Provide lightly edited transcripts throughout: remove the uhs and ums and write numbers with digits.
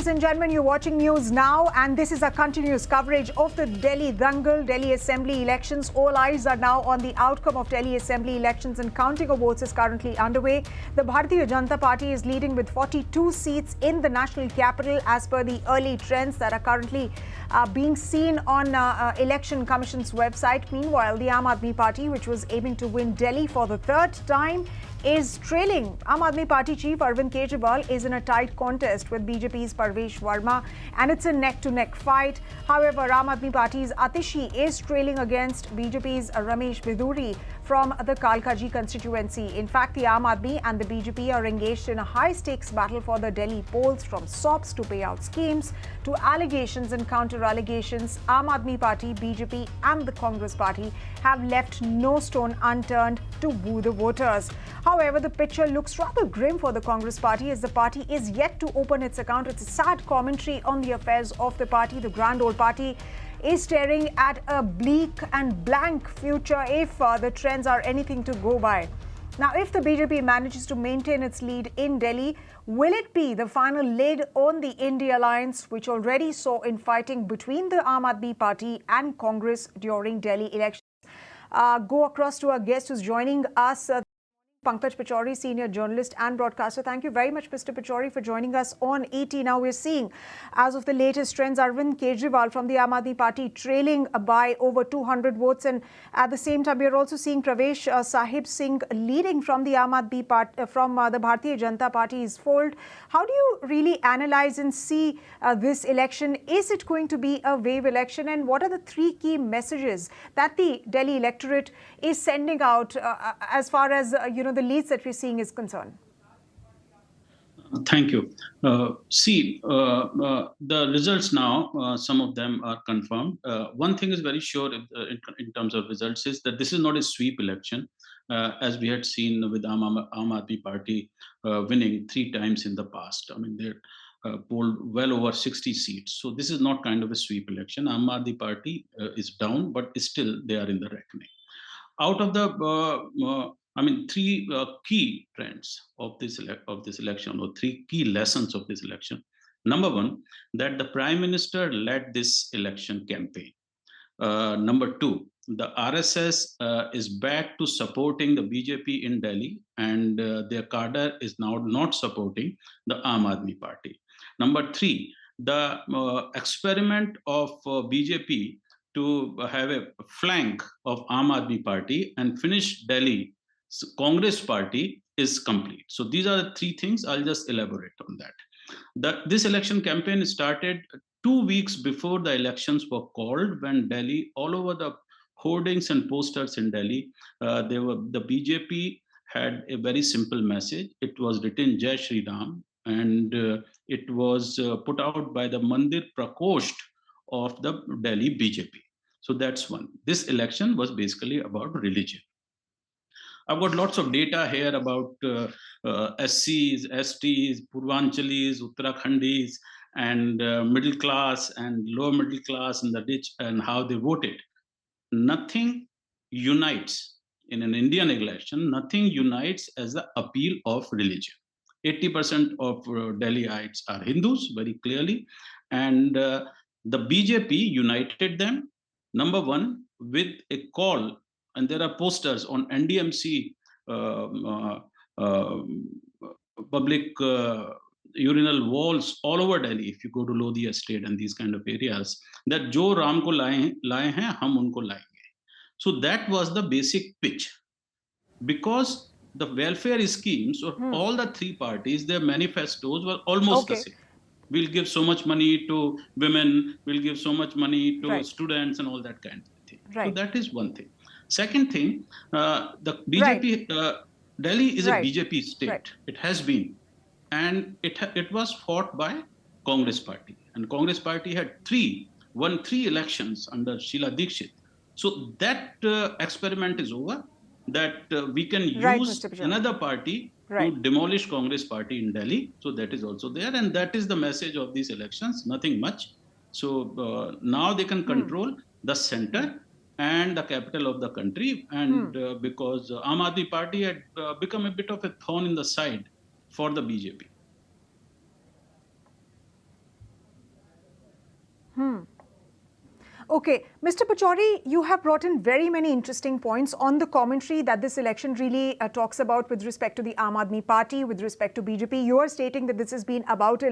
Ladies and gentlemen, you're watching News Now, and this is a continuous coverage of the Delhi Dangal, Delhi Assembly elections. All eyes are now on the outcome of Delhi Assembly elections, and counting of votes is currently underway. The Bharatiya Janata Party is leading with 42 seats in the national capital as per the early trends that are currently being seen on Election Commission's website. Meanwhile, the Aadmi Party, which was aiming to win Delhi for the third time, is trailing. Aadmi Party chief Arvind Kejriwal is in a tight contest with BJP's Parvesh Verma, and it's a neck-to-neck fight. However, Aadmi Party's Atishi is trailing against BJP's Ramesh Biduri from the Kalkaji constituency. In fact, the Aadmi and the BJP are engaged in a high-stakes battle for the Delhi polls, from SOPs to payout schemes to allegations and counter-allegations. Aadmi Party, BJP and the Congress Party have left no stone unturned to woo the voters. However, the picture looks rather grim for the Congress Party, as the party is yet to open its account. It's a sad commentary on the affairs of the party. The grand old party is staring at a bleak and blank future if the trends are anything to go by. Now, if the BJP manages to maintain its lead in Delhi, will it be the final lid on the India alliance, which already saw infighting between the Aadmi Party and Congress during Delhi elections? Go across to our guest who's joining us. Pankaj Pachure, senior journalist and broadcaster. Thank you very much, Mr. Pachure, for joining us on ET. Now we're seeing, as of the latest trends, Arvind Kejriwal from the Aadmi Party trailing by over 200 votes, and at the same time, we're also seeing Pravesh Sahib Singh leading from the Aadmi Party, from the Bharatiya Janata Party's fold. How do you really analyze and see this election? Is it going to be a wave election, and what are the three key messages that the Delhi electorate is sending out as far as the leads that we're seeing is concerned? Thank you. The results now, some of them are confirmed. One thing is very sure in terms of results is that this is not a sweep election, as we had seen with Aam Aadmi Party winning 3 times in the past. I mean, they polled well over 60 seats. So this is not kind of a sweep election. Aam Aadmi Party is down, but still they are in the reckoning. Out of the 3 key trends of this election, or 3 key lessons of this election. Number one, that the Prime Minister led this election campaign. Number 2, the RSS is back to supporting the BJP in Delhi, and their cadre is now not supporting the Aam Aadmi Party. Number 3, the experiment of BJP to have a flank of Aam Aadmi Party and finish Delhi Congress Party is complete. So these are the 3 things. I'll just elaborate on that. This election campaign started 2 weeks before the elections were called, when Delhi, all over the hoardings and posters in Delhi, the BJP had a very simple message. It was written Jai Shri Ram, and it was put out by the Mandir Prakosht of the Delhi BJP. So that's one. This election was basically about religion. I've got lots of data here about SCs, STs, Purvanchalis, Uttarakhandis, and middle class and lower middle class and the rich, and how they voted. Nothing unites in an Indian election. Nothing unites as the appeal of religion. 80% of Delhiites are Hindus, very clearly, and the BJP united them. Number one, with a call, and there are posters on NDMC public urinal walls all over Delhi, if you go to Lodi Estate and these kind of areas, that Jo Ram ko laaye hain, hum unko laayenge. So that was the basic pitch. Because the welfare schemes of all the 3 parties, their manifestos were almost the same. We'll give so much money to women, we'll give so much money to students and all that kind of thing. So that is one thing. Second thing, the BJP, Delhi is a BJP state. It has been. And it was fought by Congress Party. And Congress Party had won 3 elections under Sheila Dikshit. So that experiment is over, that we can use another party to demolish Congress Party in Delhi. So that is also there. And that is the message of these elections, nothing much. So now they can control the center and the capital of the country. And because Aam Aadmi Party had become a bit of a thorn in the side for the BJP. Okay, Mr. Pachure, you have brought in very many interesting points on the commentary that this election really talks about with respect to the Aam Aadmi Party, with respect to BJP. You are stating that this has been about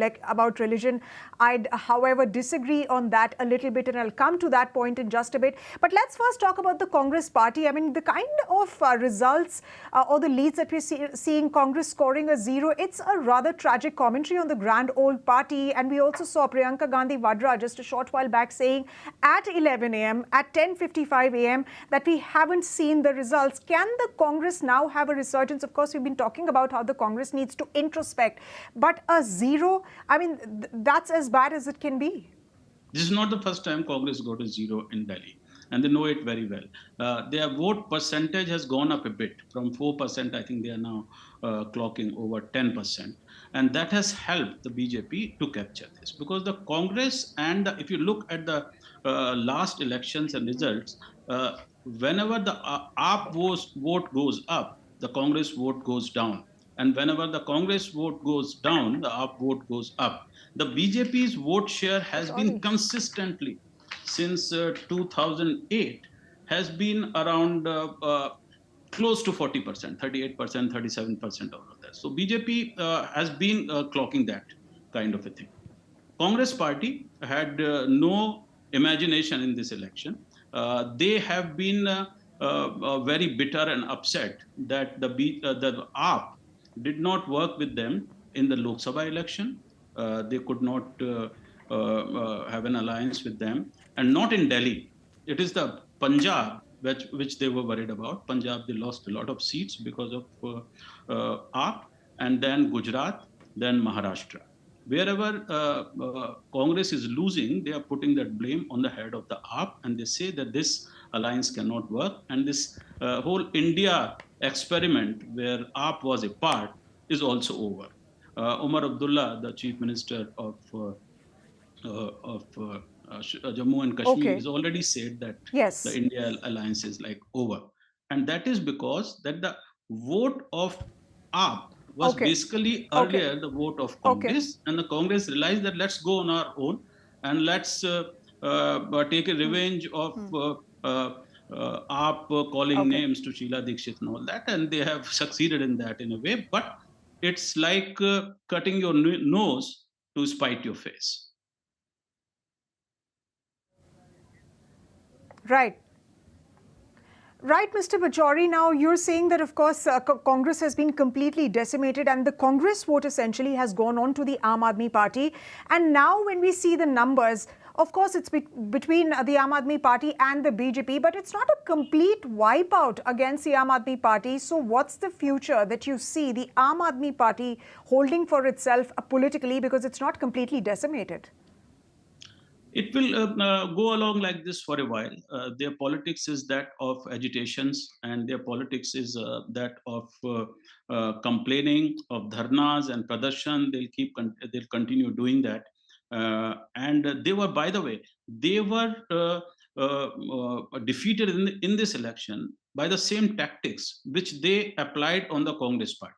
religion. I'd, however, disagree on that a little bit, and I'll come to that point in just a bit. But let's first talk about the Congress Party. I mean, the kind of results or the leads that we're seeing, Congress scoring a 0, it's a rather tragic commentary on the grand old party. And we also saw Priyanka Gandhi Vadra just a short while back saying at 11 a.m., at 10:55 a.m., that we haven't seen the results. Can the Congress now have a resurgence? Of course, we've been talking about how the Congress needs to introspect, but a 0, I mean, that's as bad as it can be. This is not the first time Congress got a 0 in Delhi, and they know it very well. Their vote percentage has gone up a bit from 4%. I think they are now clocking over 10%. And that has helped the BJP to capture this, because the Congress if you look at the last elections and results, whenever the AAP vote goes up, the Congress vote goes down. And whenever the Congress vote goes down, the AAP vote goes up. The BJP's vote share has been consistently since 2008 has been around close to 40%, 38%, 37% all of that. So BJP has been clocking that kind of a thing. Congress party had no imagination in this election. They have been very bitter and upset that the AAP did not work with them in the Lok Sabha election. They could not have an alliance with them, and not in Delhi. It is the Punjab which they were worried about. Punjab, they lost a lot of seats because of AAP, and then Gujarat, then Maharashtra. Wherever Congress is losing, they are putting that blame on the head of the AAP, and they say that this alliance cannot work, and this whole India experiment where AAP was a part is also over. Omar Abdullah, the chief minister of Jammu and Kashmir, has already said that the India alliance is like over, and that is because that the vote of AAP was basically earlier the vote of Congress, and the Congress realized that let's go on our own and let's take a revenge of AAP calling names to Sheila Dikshit and all that, and they have succeeded in that in a way. But it's like cutting your nose to spite your face. Right. Right, Mr. Pachure. Now, you're saying that, of course, Congress has been completely decimated, and the Congress vote essentially has gone on to the Aam Aadmi Party. And now when we see the numbers, of course, it's between the Aam Aadmi Party and the BJP, but it's not a complete wipeout against the Aam Aadmi Party. So what's the future that you see the Aam Aadmi Party holding for itself politically, because it's not completely decimated? It will go along like this for a while. Their politics is that of agitations, and their politics is that of complaining, of dharnas and pradarshan. They'll continue doing that. And they were, by the way, they were defeated in this election by the same tactics which they applied on the Congress party.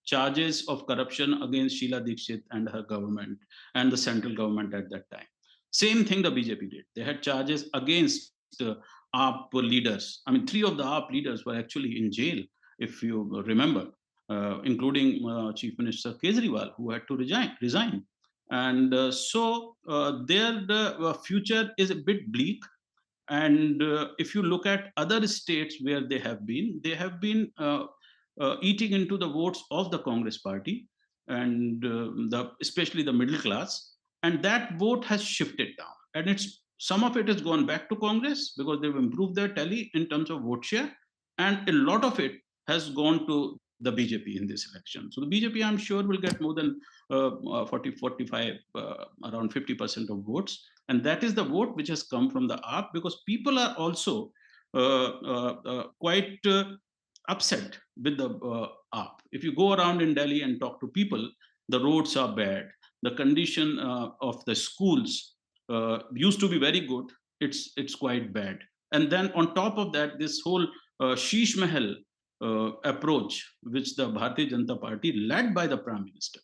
Charges of corruption against Sheila Dikshit and her government and the central government at that time. Same thing the BJP did. They had charges against AAP leaders. I mean, 3 of the AAP leaders were actually in jail, if you remember, including Chief Minister Kejriwal, who had to resign. And so their future is a bit bleak. And if you look at other states where they have been eating into the votes of the Congress party, and especially the middle class. And that vote has shifted down, and some of it has gone back to Congress because they've improved their tally in terms of vote share, and a lot of it has gone to the BJP in this election. So the BJP, I'm sure, will get more than 40, 45, around 50% of votes, and that is the vote which has come from the AAP, because people are also quite upset with the AAP. If you go around in Delhi and talk to people, the roads are bad. The condition of the schools used to be very good. It's quite bad. And then on top of that, this whole Sheesh Mahal approach, which the Bharatiya Janata Party, led by the Prime Minister,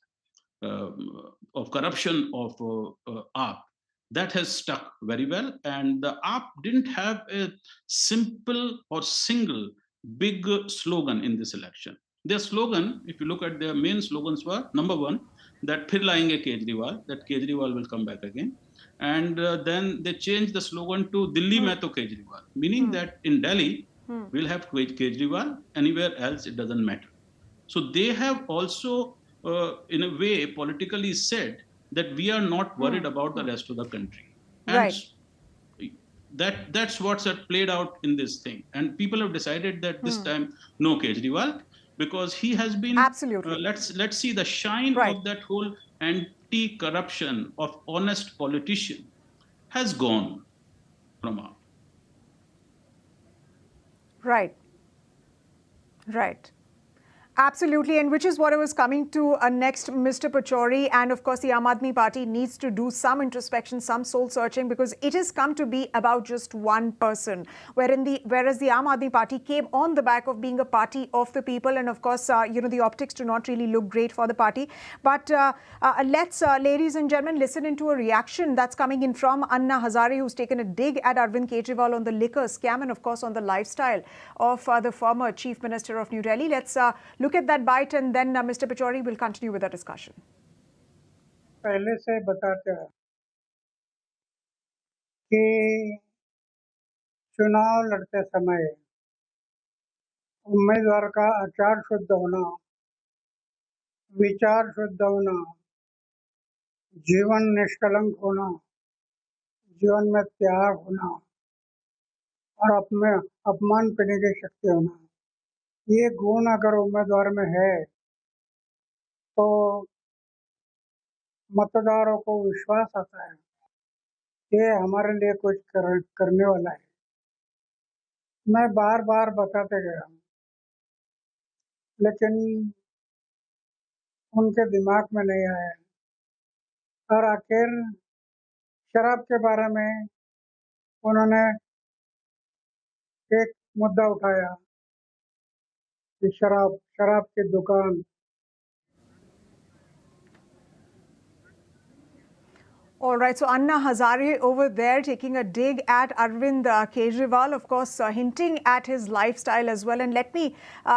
of corruption of AAP, That has stuck very well. And the AAP didn't have a simple or single big slogan in this election. Their slogan, if you look at their main slogans, were number one, that Phir Layenge Kejriwal, that Kejriwal will come back again. And then they changed the slogan to Delhi Mein To Kejriwal, meaning that in Delhi, we'll have Kejriwal, anywhere else it doesn't matter. So they have also, in a way, politically said that we are not worried about the rest of the country, and Right. that's what's played out in this thing. And people have decided that this time no Kejriwal, because he has been. Absolutely. Let's see the shine Right. of that whole anti-corruption of honest politician has gone from our. Right. Right. Absolutely, and which is what I was coming to next, Mr. Pachure. And of course, the Aam Aadmi Party needs to do some introspection, some soul searching, because it has come to be about just one person. Whereas the Aam Aadmi Party came on the back of being a party of the people, and of course, the optics do not really look great for the party. But let's, ladies and gentlemen, listen into a reaction that's coming in from Anna Hazare, who's taken a dig at Arvind Kejriwal on the liquor scam and of course on the lifestyle of the former Chief Minister of New Delhi. Let's look at that bite, and then Mr. Pachure will continue with the discussion. पहले से बताते हैं कि चुनाव लड़ते समय उम्मीदवार का आचार शुद्ध होना, विचार शुद्ध होना, जीवन निष्कलंक होना, जीवन में त्याग होना और अपमान करने की शक्ति होना, ये गुण अगर उम्मीदवार में है तो मतदारों को विश्वास आता है कि हमारे लिए कुछ करने वाला है। मैं बार बार बताते गया, लेकिन उनके दिमाग में नहीं आया। और आखिर शराब के बारे में उन्होंने एक मुद्दा उठाया कि शराब की दुकान। All right, so Anna Hazare over there taking a dig at Arvind Kejriwal, of course, hinting at his lifestyle as well. And let me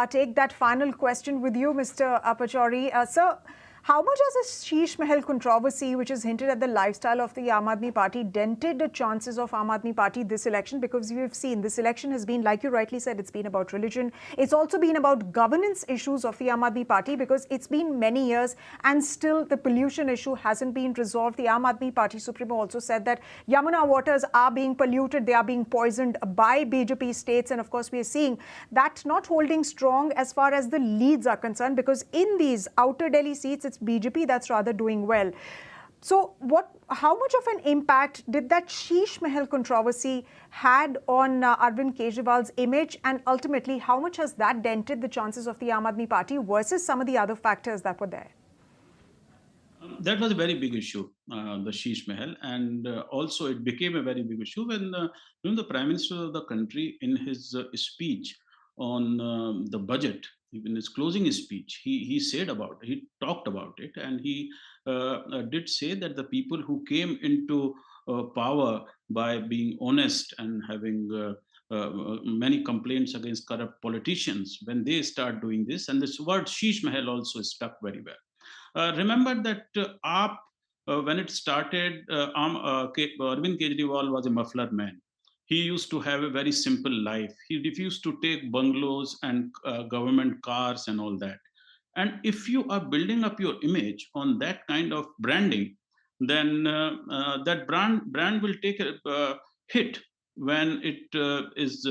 take that final question with you, Mr. Pachure. Sir, how much has this Sheesh Mahal controversy, which has hinted at the lifestyle of the Aam Aadmi Party, dented the chances of Aam Aadmi Party this election? Because we've seen this election has been, like you rightly said, it's been about religion. It's also been about governance issues of the Aam Aadmi Party, because it's been many years and still the pollution issue hasn't been resolved. The Aam Aadmi Party Supremo also said that Yamuna waters are being polluted, they are being poisoned by BJP states. And of course, we are seeing that not holding strong as far as the leads are concerned, because in these outer Delhi seats, it's BJP that's rather doing well. So how much of an impact did that Sheesh Mahal controversy had on Arvind Kejriwal's image, and ultimately how much has that dented the chances of the Aam Aadmi Party versus some of the other factors that were there? That was a very big issue, the Sheesh Mahal, and also it became a very big issue when the Prime Minister of the country, in his speech on the budget, in his closing speech, he said about it, he talked about it, and he did say that the people who came into power by being honest and having many complaints against corrupt politicians, when they start doing this, and this word Sheesh Mahal also stuck very well. Remember that AAP, when it started, Arvind Kejriwal was a muffler man. He used to have a very simple life. He refused to take bungalows and government cars and all that. And if you are building up your image on that kind of branding, then that brand will take a hit when it is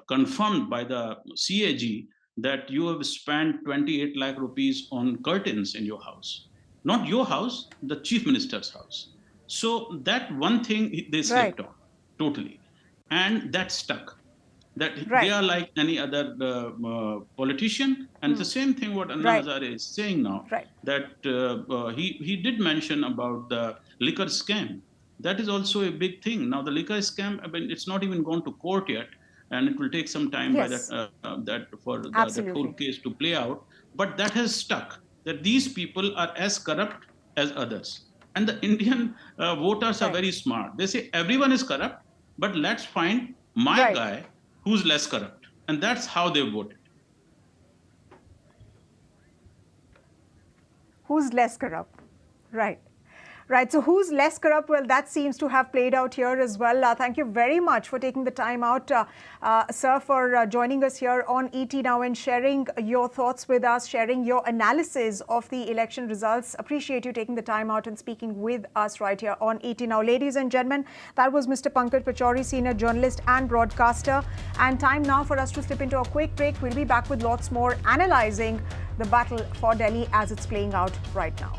confirmed by the CAG that you have spent 28 lakh rupees on curtains in your house. Not your house, the chief minister's house. So that one thing they slipped on totally. And that stuck. That they are like any other politician. And the same thing what Anna Hazare is saying now, that he did mention about the liquor scam. That is also a big thing. Now the liquor scam, I mean, it's not even gone to court yet, and it will take some time by that whole case to play out. But that has stuck, that these people are as corrupt as others. And the Indian voters are very smart. They say everyone is corrupt, but let's find my guy who's less corrupt. And that's how they voted. Who's less corrupt? Right. Right. So who's less corrupt? Well, that seems to have played out here as well. Thank you very much for taking the time out, sir, for joining us here on ET Now and sharing your thoughts with us, sharing your analysis of the election results. Appreciate you taking the time out and speaking with us right here on ET Now. Ladies and gentlemen, that was Mr. Pankaj Pachure, senior journalist and broadcaster. And time now for us to slip into a quick break. We'll be back with lots more analyzing the battle for Delhi as it's playing out right now.